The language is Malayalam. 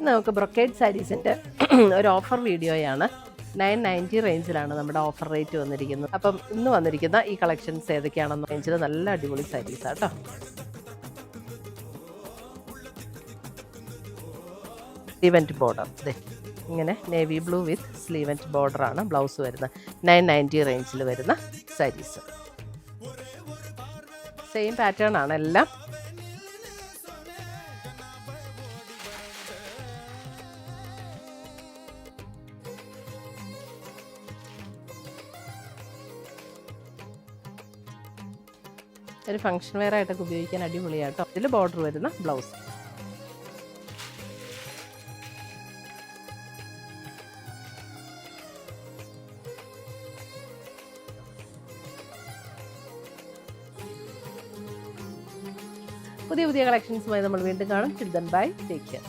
നമുക്ക് ബ്രൊക്കേഡ് സാരീസിൻ്റെ ഒരു ഓഫർ വീഡിയോയാണ്. 990 റേഞ്ചിലാണ് നമ്മുടെ ഓഫർ റേറ്റ് വന്നിരിക്കുന്നത്. അപ്പം ഇന്ന് വന്നിരിക്കുന്ന ഈ കളക്ഷൻസ് ഏതൊക്കെയാണെന്ന് റേഞ്ചിൽ നല്ല അടിപൊളി സാരീസാണ് കേട്ടോ. സ്ലീവൻറ്റ് ബോർഡർ ഇങ്ങനെ നേവി ബ്ലൂ വിത്ത് സ്ലീവൻറ്റ് ബോർഡറാണ് ബ്ലൗസ് വരുന്നത്. 990 റേഞ്ചിൽ വരുന്ന സാരീസ്. സെയിം പാറ്റേൺ ആണ് എല്ലാം. ഒരു ഫംഗ്ഷൻ വെയർ ആയിട്ടൊക്കെ ഉപയോഗിക്കാൻ അടിപൊളിയാട്ടോ. ഇതിൽ ബോർഡർ വരുന്ന ബ്ലൗസ്. പുതിയ കളക്ഷൻസുമായി നമ്മൾ വീണ്ടും കാണും. Children bye, take care.